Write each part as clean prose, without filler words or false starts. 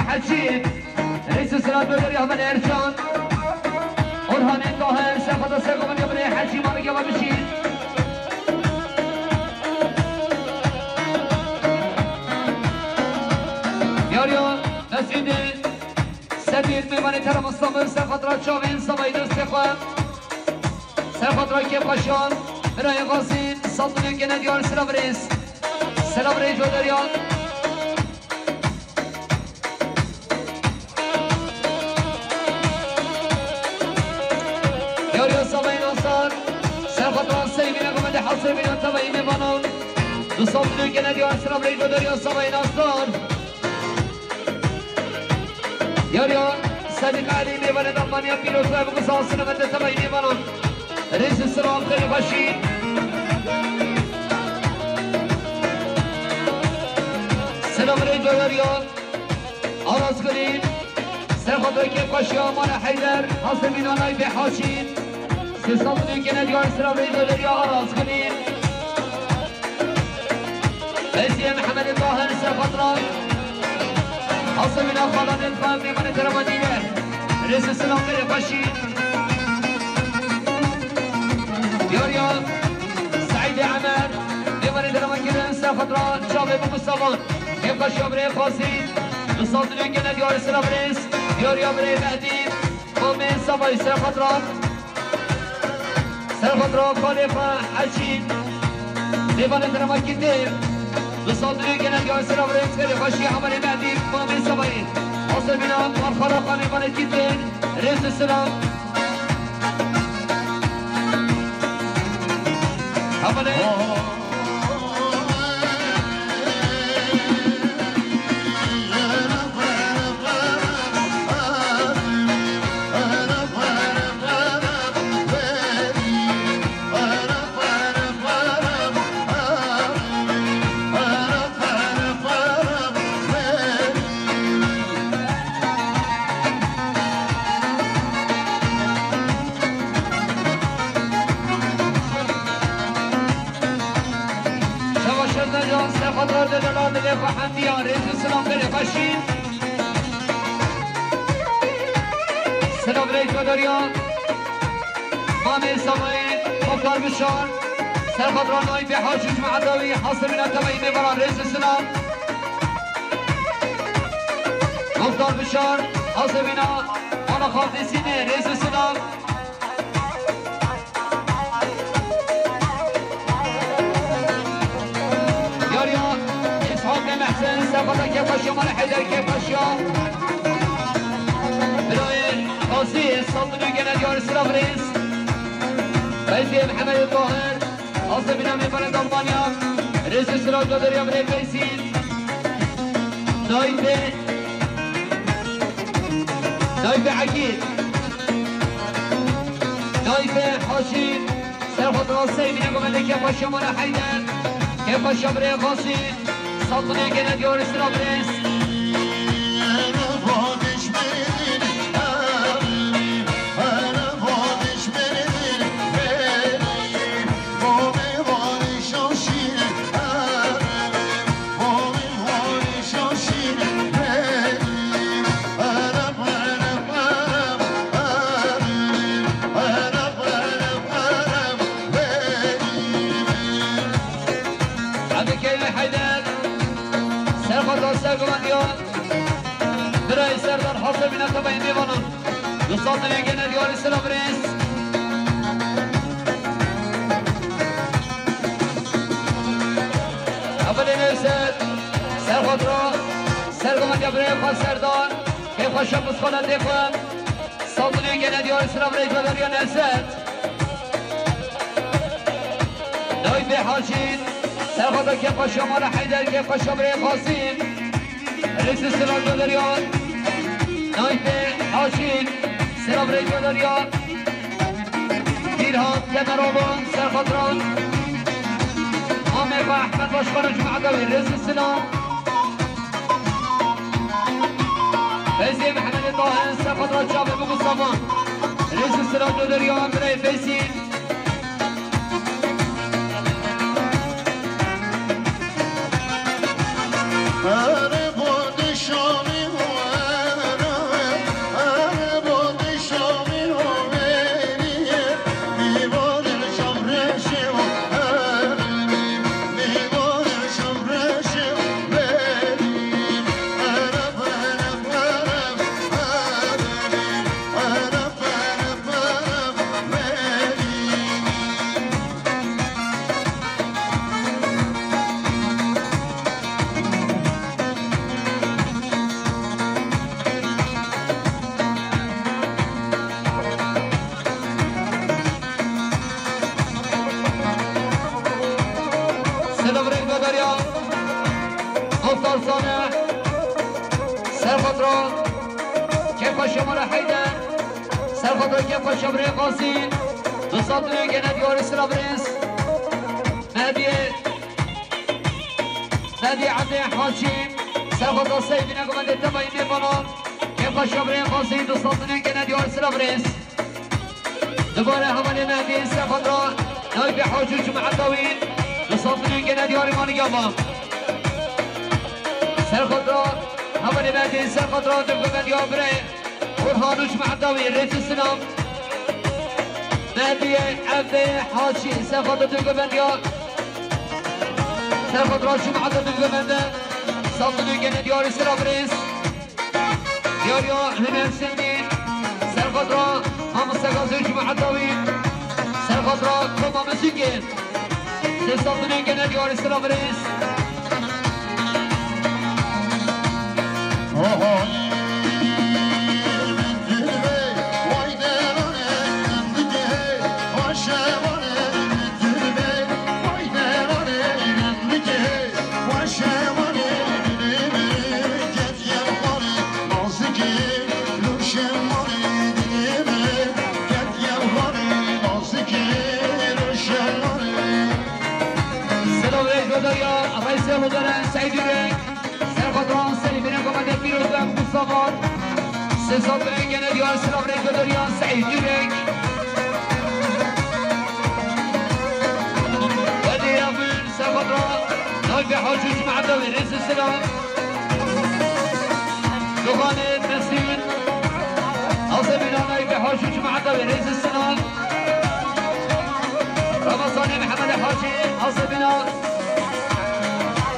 حجين رئيس السلام بدر يا من ارجان orhan الطاهر سقط السقف من قبل حجي مالك يلا بشير ياريو مسجد سبيل میوانی تر مستمر سرخطرا چاوین سوای درست خواه سرخطرا که پاشان برای قاسین سالتونی که ندیار سلام ریز و دریان یاریا سوای ناصر سرخطرا سیمین اقامت حاصل بینان تبایی میوانان دو سالتونی که ندیار سلام ریز و دریان سوای ناصر یاریا صدیق علی میوان دامانیا پیروز و بگذار سلامت تبایی میوانان رئیس السلام خیلی باشید سلام رئیس یاریا آراز کنید سرخطوی که باشی آمان حیدر حاصل مینانای به حاشید سیستانونی که ندیار سلام رئیس یاریا آراز کنید بسی محمد طاهر سرخطران حاصل من خالان الفهم میمان درمانیه رئیس السلام خیلی باشید یاریا سعید عمر میمان درمانیه سرخطران جاوه بمستوان کفا شابره خاصی بساطنه که ندیار سلام رئیس یاریا بره مهدی قومه سوای سرخطران خالفه حجین میمان درمانیه بساطنه که ندیار سلام رئیس خیلی باشی عمر مهدی قومه سوای حاصل بنا مرخارا خانه بانه کتن رئیس السلام حمله خضر دلال دل فحندی رئیس السلام خیلی باشید سلام رئیس مداریان مامه سامایی مختار بشار سرخطران نایی به حاجج معداوی حاصل من تبایی میبران رئیس السلام مختار بشار حاصل من آنا خالد سینه رئیس السلام محسن سفر که باشی مال حیدر که باشی برای قاسی سلطنی که ندیار سلام رئیس بیسی محمد طاهر حاصل بنا میبرند آلمانیا رئیس سلام دادریا برای بیسی نایب عقید نایب حاشی سرخط راسته بنا گمنده که باشی مال حیدر که باشی برای قاسی سلطنه که ندیار سلام رئیس برای سردار حاصل من تبایی میوانم دوستان نگه ندیار سلام رئیس اولی نرسد سرخود را سرگمت یا برای خواست سردار که خوشم بسخانت دیخوام سالتون نگه ندیار سلام رئیس و دریا نرسد نوی به حاجین سرخود را که خوشم مال حیدر که خوشم برای خواستیم رئیس السلام دادریان نایب حاشین سلام رئیس دادریان پیرهان کمرآبان سرخطران عامر و احمد باشخانه جمعه رئیس السلام فیضی محمد طاهر سرخطران جامع بگستامان رئیس السلام دادریان برای فیضی شامی صالح سرخطران كيف الشمال حيدر سرخطران كيف الشمال قاسين بصدر جنة ديار سرابريس نادي عبد حاشم سرخطران سيدنا قمد التبعي ميبانان كيف الشمال قاسين بصدر جنة ديار سرابريس دوباره حوالی نادی سرخطران نایب حاجوش معدوین بصدر جنة ديار مانيابا سرخطران حوالی نادی سرخطران دقمد يابره برهانوش معدوين رئيس السلام نادي عبد حاشي سرخطران دقمد ياب سرخطران شو معدو دقمد صدر جنة ديار سرابريس دياريا هنر سندين سرخطران هم سرخطران شو معدوين سرخطران كما مسيكين صدر جنة ديار سرابريس سعيد يوريك سرخطران سليمين قمد الفيروز بأبو الصفار سيصد بأنجان ديار سلام ريك ودريان سعيد يوريك ودي أبن سرخطران نايف حاجوش معدوي رئيس السلام دخانة نسرين أصبنا نايف حاجوش معدوي رئيس السلام رمضان محمد حاجي أصبنا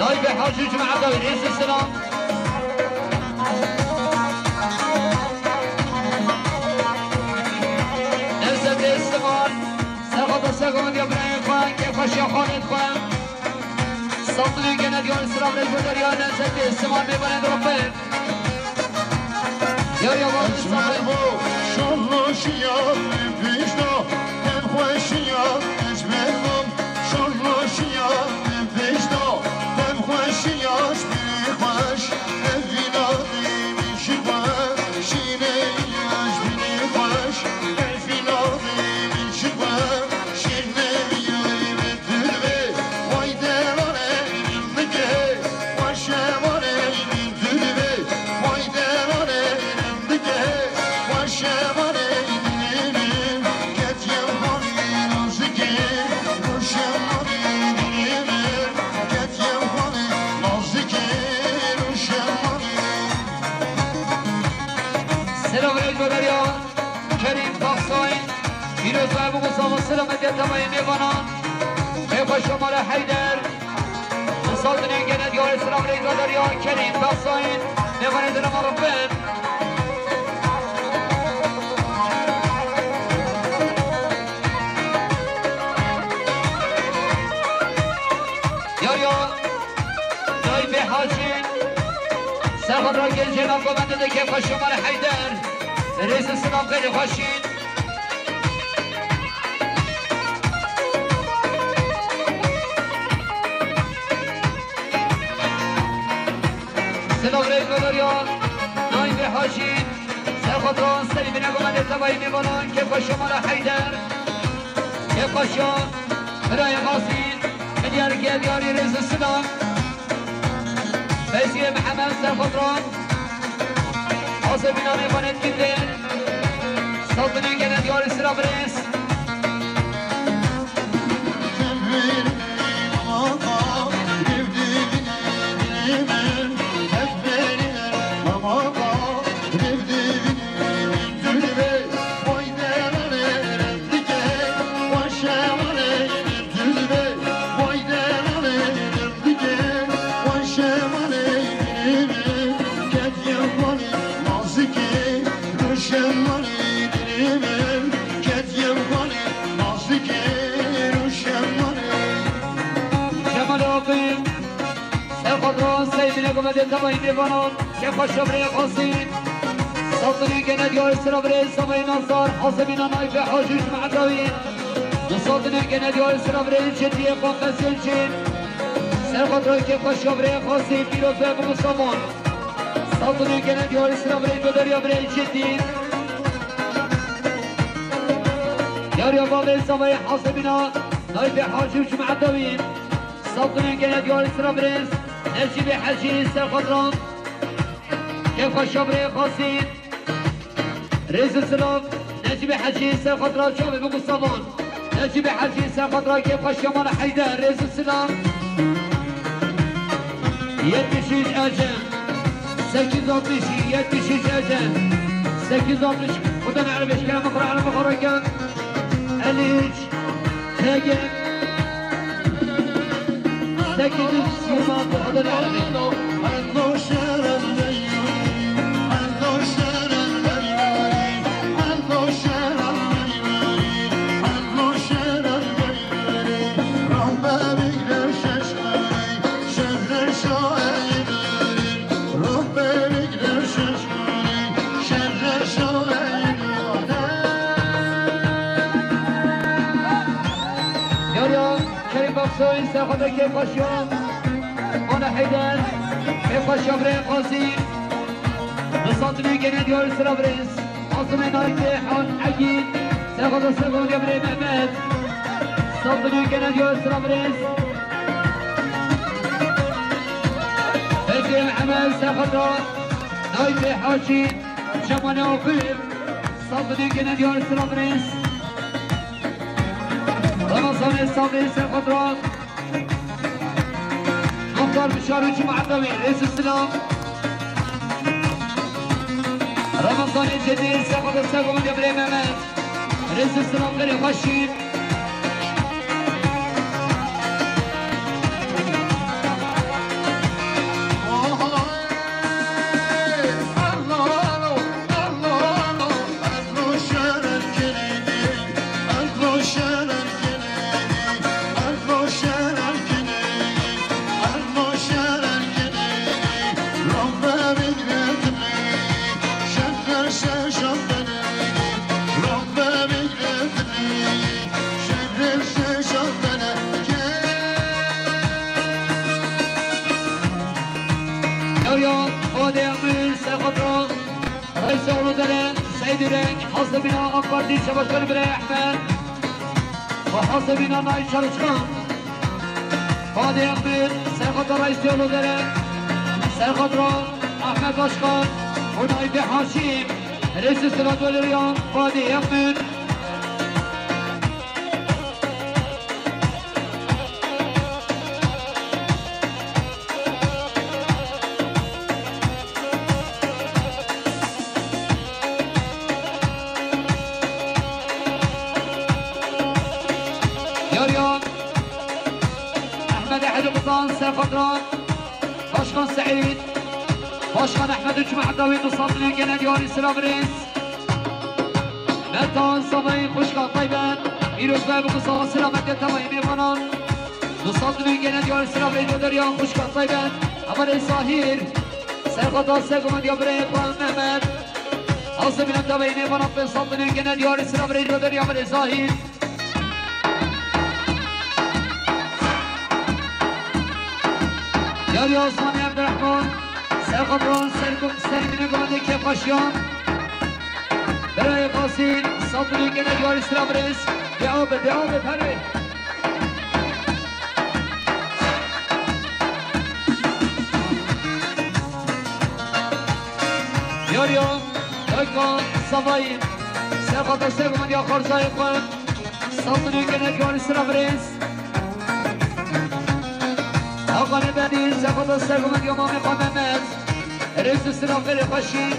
نايب حاجوش معدوي رئيس السلام نفسه بالاستمرار سقط السقوط يا ابراهيم خان كيف خشي خالد خان صدري جنة ديال السلام للبدريان نفسه بالاستمرار ببلد ربين يا رياض الصحيح شالله شياب بيشنا الخوشياب اجملهم شالله شياب بيشنا خوشیاش بی خوش الفینالی میشوه شیرینیاش بی خوش الفینالی میشوه شیرینیای بدربه وای درانه نمیگه واشمانه بدربه وای درانه نمیگه واشمانه نمیگه کتیم هانی نازگه واشمانه نمیگه کتیم سلام علیکم دریا کریم پاکساین پیروز و ابو مصطفی سلامتی تمام میوانان به شمال حیدر صادر گنه دیار سلام علیکم دریا کریم پاکساین میوانه درم ربن یاریا نایب حاجی سرخطران جناب قمنده که شمال حیدر رئیس السلام خیلی خوشین سلام علیکم دریا نایب حاجی سرخطران سلیمین قمنده تبایی میبانان که شمال حیدر که خوشان برای قاسین مدیار دیاری رئیس السلام فیضی محمد سرخطران حاضر بینامه باند گیدن سلطنه گنه دیار سرابرس قمد تبایی میوانان که خوش شبره قاسین سلطنه گنه دیار سرابره سمای نصار حاسبین نایب حاجوش معدوین سلطنه گنه دیار سرابره جدی قوم سلچین سرخاطرهای که خوشیابره خاصی پیروز به ابو مسلمان سلطنه گنه دیار سرابره دو دریا بره جدی یاریا بابه سوای حاصبینا نایب حاجی و جمعه دویم سلطنه گنه دیار سرابره نجیب حجی سرخاطران که خوشیابره خاصی رئیس السلام نجیب حجی سرخاطران شعب ابو مسلمان نجيب حجي سقطرا كيف خشمان حيدر رئيس السلام يتشيش اجل سكيز اطلشي يتشيش اجل سكيز اطلش خدا نعرف ايش كلام اقرا على مخرجات اليش تاجر سكيز السيما خدا نعرف سوين ساخذ كيف اليوم انا حيدر كيف الشبري قاسي بصوتني جنة ديور سلابريس عاصمي نايتي حون عقيد ساخذ السبب جبري محمد صوتني جنة ديور سلابريس بيتي محمد ساخذ نايتي حوشي شماني وفيف صوتني جنة ديور سلابريس رمضان الصبري سيقدران مختار بشاروجي معدوي رئيس السلام رمضان الجديد سيقدر سيقوم جبري مهمت رئيس السلام غير خشين حاسبنا أقردي شبكة بن أحمد وحاسبنا نايل شرشخان فادي أحمد سيخط رئيس الوزراء سيخط أحمد باشخان ونايب حاشيم رئيس السلطة والرياض فادي أحمد سيخطران باشخان سعيد باشخان احمد الجمع الدويد وصابنين جنة ديواني سلام رئيس ملتان صباين خوشكا طيبان ميروز باب وقصة سلامة تماي ميفانان وصابنين جنة ديواني سلام رئيس ودريان خوشكا طيبان عمل صاهير سيخطران سيقوم ديابري اقوام محمد عاصمين الدوين ميفانان في صابنين جنة ديواني سلام رئيس ودريان عمل صاهير يا عثمان عبد الرحمن سيخطرون سلمين قمدي كيف خشيان براي قاسين صبري كنا جوار استرابريس بعوبة هري يا دايكا صباين سيخطر سيقمدي اخر زايقون صبري كنا جوار استرابريس أقل بدي سقط السقم يوم مقامات رئيس السلام غير خشي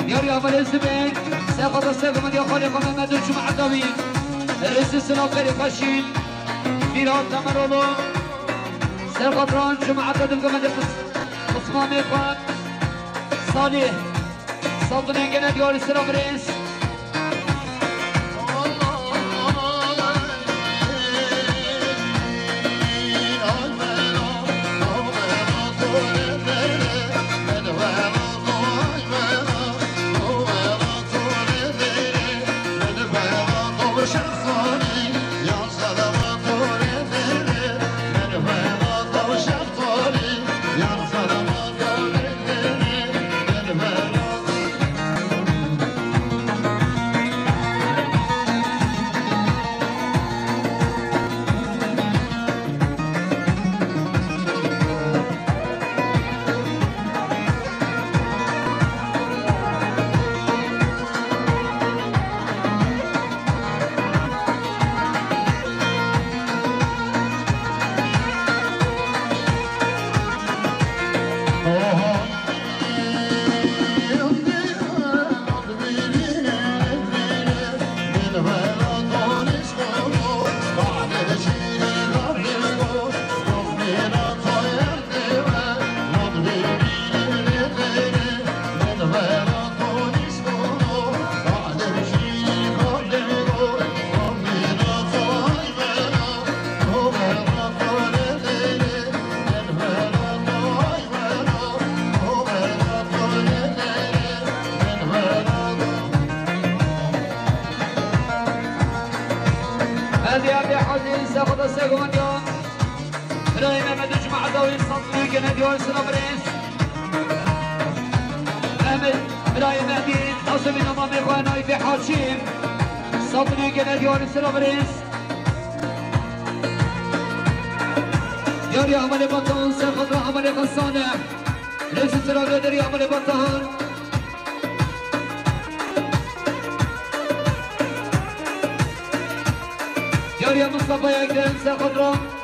يا فلسطين سقط السقم يوم مقامات الجمعة الدوين رئيس السلام غير خشي ميران تمرولو سقط ران جمعة الدوين قسمان إخوان صالح صلتنين جنة ديار السلام رئيس شرفاني برای محمد جمع داوی صدری که ندیار سلابریس محمد برای مهدی ناصبی نمام خوانای به حاچیم صدری که ندیار سلابریس یاری عمل بطان سرخط را عمل قصانه رئیس سراغ داری عمل بطان یاری مصطفی اکرم سرخط را